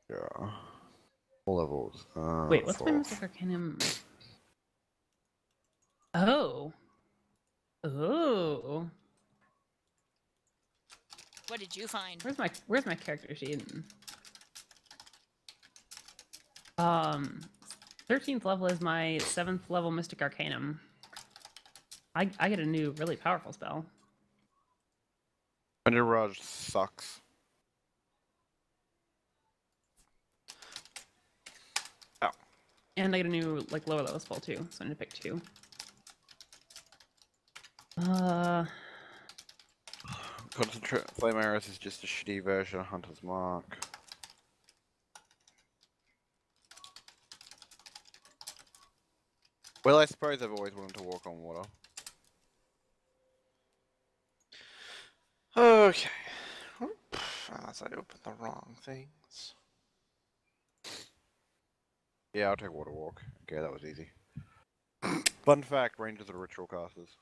Yeah. All levels. Wait, what's my Four. Mystic Arcanum? Oh. Oh. What did you find? Where's my character sheet? 13th level is my 7th level Mystic Arcanum. I get a new really powerful spell. Mirage sucks. Oh. And I get a new like lower level spell too, so I need to pick 2. Concentrate Flame Arrows is just a shitty version of Hunter's Mark. Well, I suppose I've always wanted to walk on water. Okay. Unless I opened the wrong things. Yeah, I'll take Water Walk. Okay, that was easy. Fun fact, Rangers are ritual casters.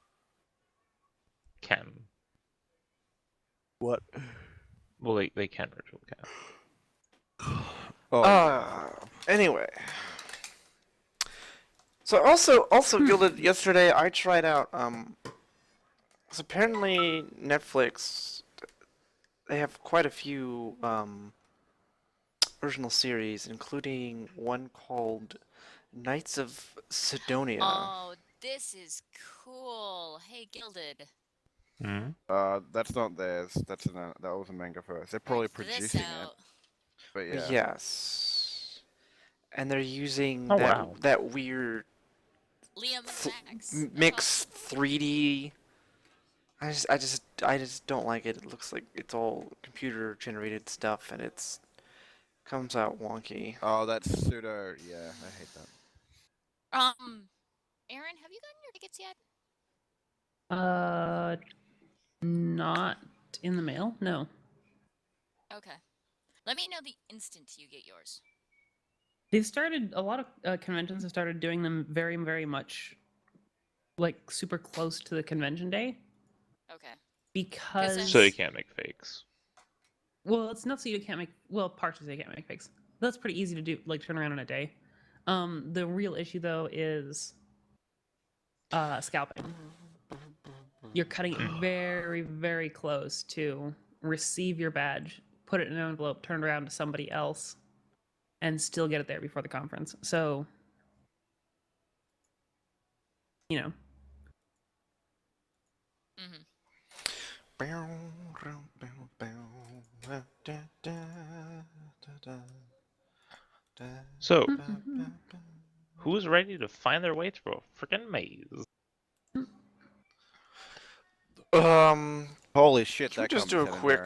Can. What? Well, they can ritual cast. Oh, Anyway. So also Gilded, yesterday I tried out so apparently Netflix, they have quite a few original series, including one called Knights of Sidonia. Oh, this is cool. Hey, Gilded. that's not theirs. That was a manga first. They're probably Check this producing it. out. But yeah. Yes. And they're using Oh, that wow. that weird Liam and Max. mixed 3D. I just don't like it. It looks like it's all computer generated stuff, and it's comes out wonky. Oh, that's pseudo. Yeah, I hate that. Aaron, have you gotten your tickets yet? Not in the mail? No. Okay. Let me know the instant you get yours. They've started, a lot of conventions have started doing them very, very much like super close to the convention day. Okay. Because... So you can't make fakes. Well, it's not so you can't make, well, partially you can't make fakes. That's pretty easy to do, like turn around in a day. The real issue though is scalping. You're cutting it very, very close to receive your badge, put it in an envelope, turn it around to somebody else, and still get it there before the conference. So, you know. So, who's ready to find their way through a freaking maze? Holy shit! Can we That just do a quick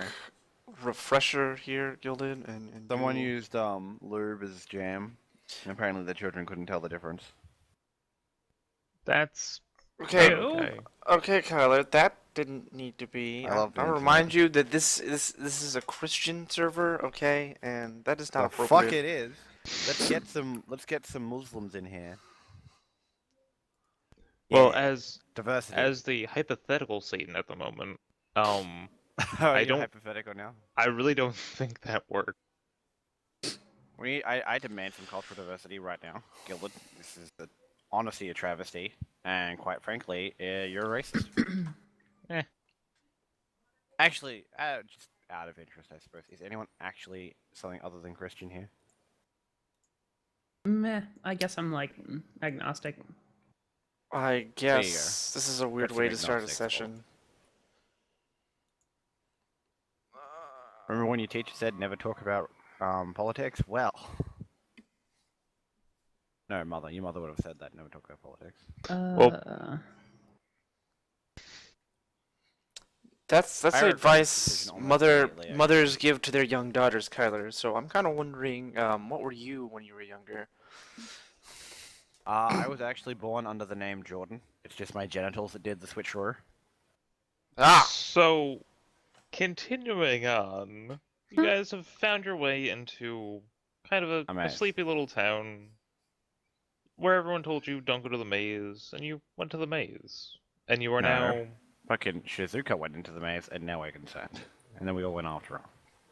refresher here, Gilded? And Someone do... used lube as jam, and apparently the children couldn't tell the difference. That's Okay. okay. Okay, Kyler, that didn't need to be. I'll remind you that this is a Christian server, okay, and that is not The appropriate. fuck it is. Let's get some Muslims in here. Well, Yeah. Diversity. as the hypothetical Satan at the moment, I don't- hypothetical now. I really don't think that works. I demand some cultural diversity right now, Gilded. This is honestly a travesty, and quite frankly, you're a racist. Eh. Actually, just out of interest, I suppose, is anyone actually something other than Christian here? Meh, I guess I'm like agnostic. I guess this is a weird That's way some to start a agnostic session. Remember when your teacher said never talk about politics? Well, no, mother. Your mother would have said that. Never talk about politics. That's the I regret advice this decision almost immediately, mothers give to their young daughters, Kyler. So I'm kind of wondering, what were you when you were younger? I was actually born under the name Jordan. It's just my genitals that did the switcheroo. So, continuing on, you guys have found your way into kind of a sleepy little town where everyone told you don't go to the maze, and you went to the maze. And you are now... Fucking Shizuka went into the maze, and now we're concerned. And then we all went after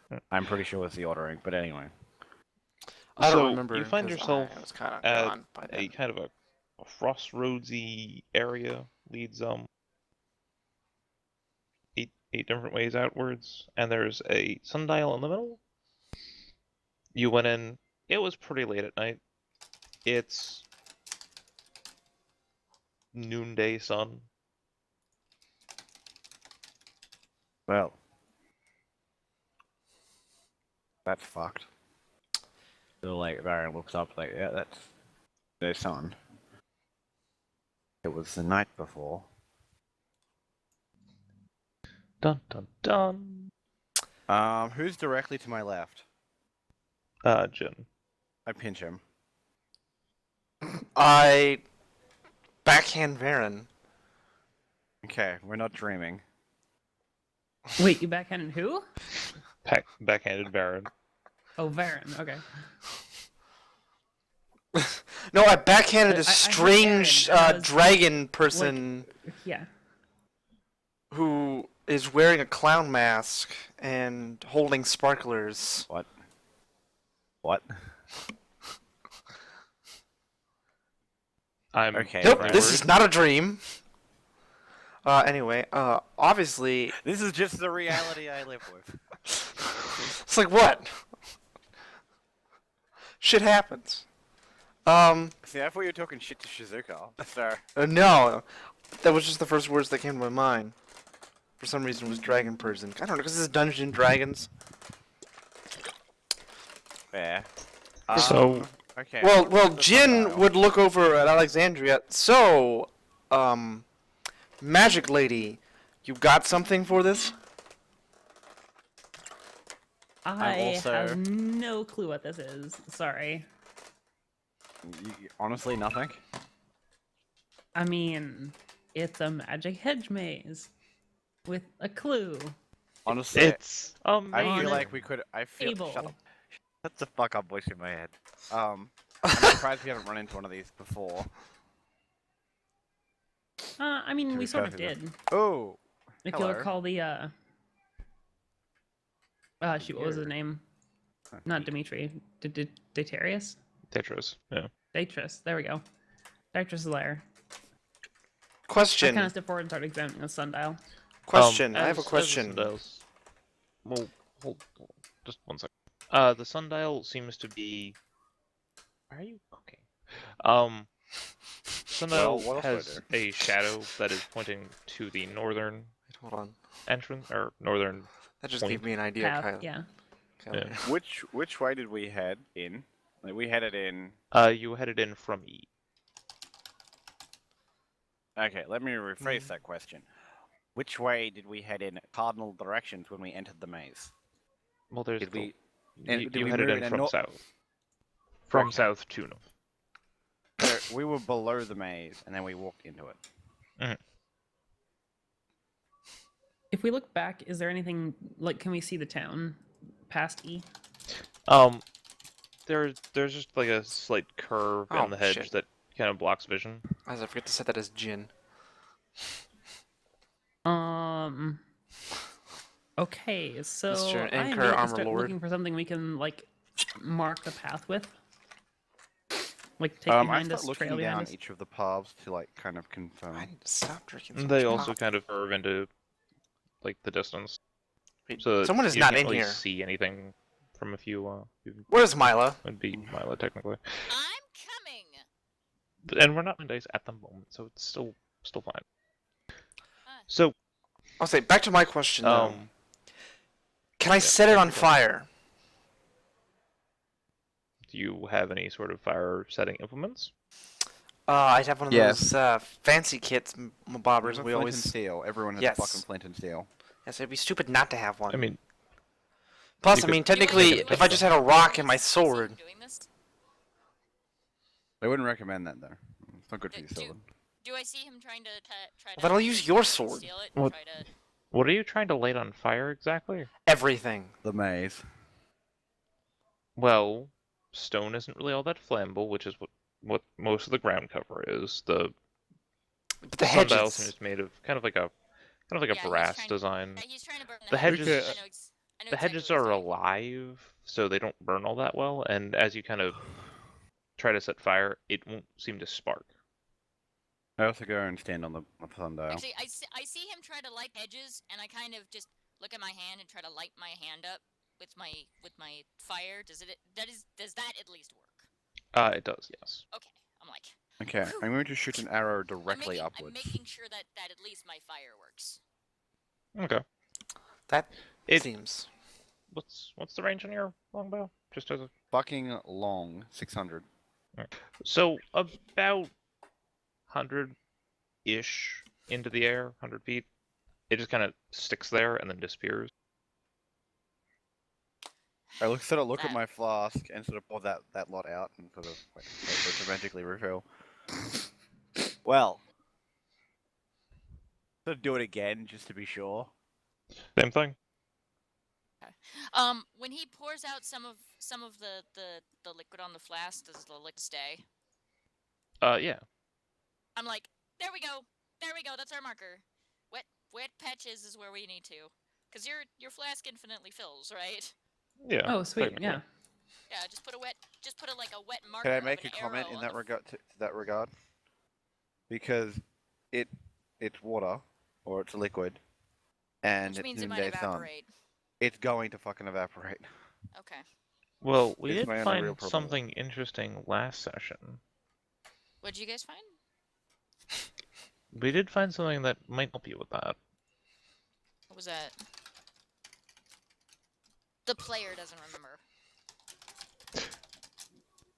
her. I'm pretty sure it was the ordering, but anyway. I don't So, remember. you find 'cause yourself I was kind of at gone by a then. kind of a crossroadsy area, leads 8 different ways outwards, and there's a sundial in the middle. You went in. It was pretty late at night. It's noonday sun. Well, that's fucked. So like Baron looks up like, yeah, that's their son. It was the night before. Dun dun dun. Who's directly to my left? Jin. I pinch him. I backhand Varen. Okay, we're not dreaming. Wait, you backhanded who? Backhanded Baron. Oh, Varen. Okay. No, I backhanded I- I a heard strange Varen, and I was, dragon person Yeah. who is wearing a clown mask and holding sparklers. What? What? I'm Okay, Nope, Varen. this is not a dream. Anyway, obviously, This is just the reality I live with. it's like what? Shit happens. See, I thought you were talking shit to Shizuka. So, No, that was just the first words that came to my mind. For some reason, it was dragon person. I don't know, because this is Dungeons and Dragons. fair. So- okay. Well, what's the Jin sundial? would look over at Alexandria. So, Magic Lady, you got something for this? I also- have no clue what this is. Sorry. Honestly, nothing. I mean, it's a magic hedge maze with a clue. Honestly, It's I on feel a like we could. I feel. table. Shut up. Shut the fuck up, voice in my head. I'm surprised we haven't run into one of these before. I mean, To we be sort of perfectly- did. Oh, If hello. you'll recall the shoot, what was his Weird. name? Not Dimitri. Datarius? Tetris. Yeah. Datris. There we go. Datris' lair. I Question. kind of stepped forward and started examining the sundial. Question. I have a As the question. sundials... Well, hold, just one second. The sundial seems to be. Why are you okay? Sundial Well, what else has would I a shadow that is pointing to the northern Wait, hold on. entrance or northern. That just Point. gave me an idea, Path, Kyle. yeah. Kyle. Yeah. which way did we head in? Like, we headed in. You headed in from E. Okay, let me rephrase that question. Which way did we head in cardinal directions when we entered the maze? Well, there's Did the- we? and you, did you we headed move in in a from nor- south. From Okay. south to north. So we were below the maze, and then we walked into it. If we look back, is there anything like? Can we see the town past E? There's just like a slight curve Oh, in the hedge shit. that kind of blocks vision. As I forget to set that as Jin. Okay, so Mr. I Anchor immediately Armor start Lord. looking for something we can like mark the path with. Like take I behind start us, looking trail behind down us. each of the paths to like kind of confirm. I need to stop drinking. So And they much also pop. kind of curve into like the distance. Wait, So that someone is you not can't in really here. see anything from a few. Where's Mila? Would be Mila technically, I'm coming. and we're not in dice at the moment, so it's still fine. Ah. So I'll say back to my question though. um, Can I yeah, set it yeah, on go. fire? do you have any sort of fire setting implements? I'd have one of Yes. those fancy kits, bobbers. Where's a We flint always. and steel. Everyone has Yes. fucking flint and steel. Yes, it'd be stupid not to have one. I mean, Plus, you I mean, could- technically, you could if I just had a rock and my Do I see him sword. doing this? I wouldn't recommend that though. It's not good for you, Do- Sylvan. Do I see him trying to try to? Then I'll use your steal sword. it and What- try to... what are you trying to light on fire exactly? Everything. The maze. Well, stone isn't really all that flammable, which is what most of the ground cover is. The But the sundial hedges. seems made of kind of like a Yeah, he's brass trying- design. Yeah, he's trying to burn The hedges- I know The hedges exactly what are he's doing. alive so they don't burn all that well. And as you kind of try to set fire, it won't seem to spark. I also go and stand on the sundial. Actually, I see him try to light edges, and I kind of just look at my hand and try to light my hand up with my fire. Does that at least work? It does, yes. Okay, I'm like. Okay, I'm going to shoot an arrow directly I'm upwards. making sure that at least my fire works. Okay. That It seems. what's the range on your longbow? Just as a Fucking long, 600. so about 100-ish into the air, 100 feet. It just kind of sticks there and then disappears. I sort of look at That- my flask and sort of pour that lot out and sort of wait for it to magically refill. Well, sort of do it again just to be sure. Same thing. When he pours out some of the liquid on the flask, does the liquid stay? Yeah. I'm like, there we go, that's our marker. Wet patches is where we need to, cause your flask infinitely fills, right? Yeah. Oh, sweet. technically. Yeah. Yeah, just put a wet marker. Can I of make an a comment arrow in on that the regard? To that regard, because it's water or it's liquid, and which it's means it might noonday sun. evaporate. It's going to fucking evaporate. Okay. Well, we It's did my only find real problem. something interesting last session. What'd you guys find? We did find something that might help you with that. What was that? The player doesn't remember.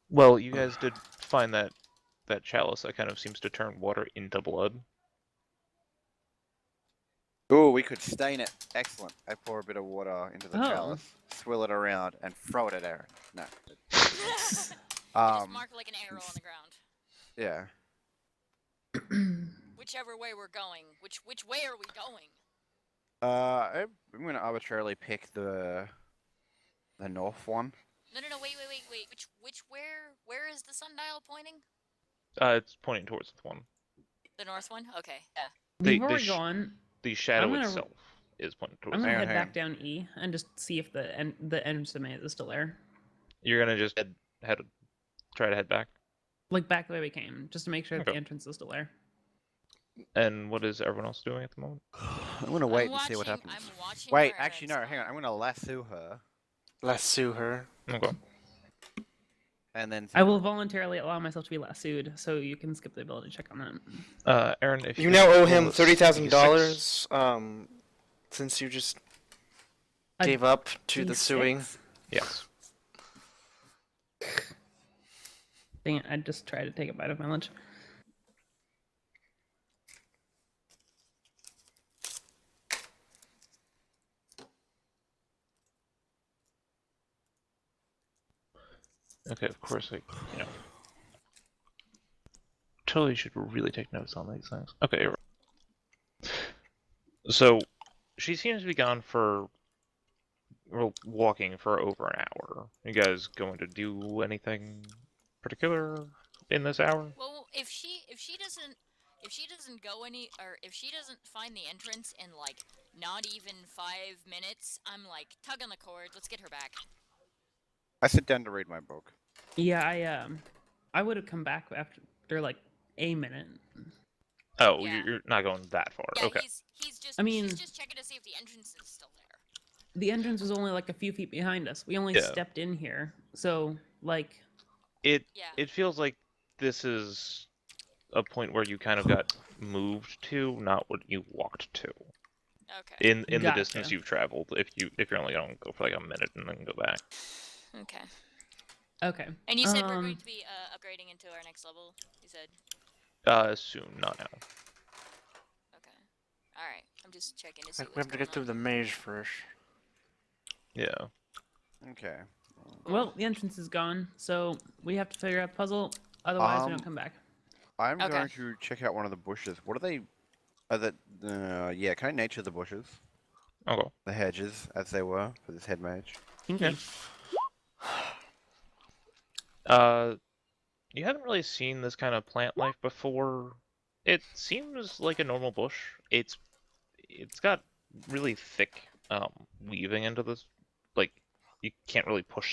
Well, you guys did find that chalice that kind of seems to turn water into blood. Ooh, we could stain it. Excellent. I pour a bit of water into the Oh. chalice, swirl it around, and throw it at Aaron. No. Just mark like an arrow on the ground. Yeah. Whichever way we're going. Which way are we going? I'm gonna arbitrarily pick the north one. No, wait. Where is the sundial pointing? It's pointing towards the one. The north one? Okay, yeah. We've the already sh- gone. The shadow gonna- itself is pointing towards I'm the gonna Hang head on, back down E and just see if the entrance to maze is still there. You're gonna just try to head back. Like back the way we came, just to make sure that the Okay. entrance is still there. And what is everyone else doing at the moment? I'm gonna wait and see what happens. I'm watching Wait, where actually, no, Eric's hang on. I'm going. gonna lasso her, Lasso her. Okay. and then. I will voluntarily allow myself to be lassoed, so you can skip the ability check on that. Aaron, if You now owe roll him a $30,000. Since you just A gave up to the D6? suing. Yes. Dang it! I just tried to take a bite of my lunch. Okay, of course, totally should really take notes on these things. Okay, you're right. So, she seems to be gone walking for over an hour. You guys going to do anything particular in this hour? Well, if she doesn't go any, or if she doesn't find the entrance in like not even 5 minutes, I'm like, tug on the cord, let's get her back. I sit down to read my book. Yeah, I would have come back after like a minute. Oh, Yeah. you're not going that far. Yeah, Okay. he's just. I mean- she's just checking to see if the entrance is still there. The entrance was only like a few feet behind us. We only Yeah. stepped in here, so like It Yeah. feels like this is a point where you kind of got moved to, not what you walked to. Okay. In the Gotcha. distance you've traveled, if you're only going to go for like a minute and then go back. Okay. okay. And you said we're going Um, to be upgrading into our next level. You said. Soon, not now. Okay. All right. I'm just checking to see. We have to get through the maze first. Yeah. Okay. Well, the entrance is gone, so we have to figure out the puzzle. Otherwise, we don't come back. I'm Okay. going to check out one of the bushes. What are they? Are that? Yeah. Can I nature the bushes, Okay. the hedges, as they were for this head mage? Kinky. You haven't really seen this kind of plant life before. It seems like a normal bush. It's got really thick weaving into this, like you can't really push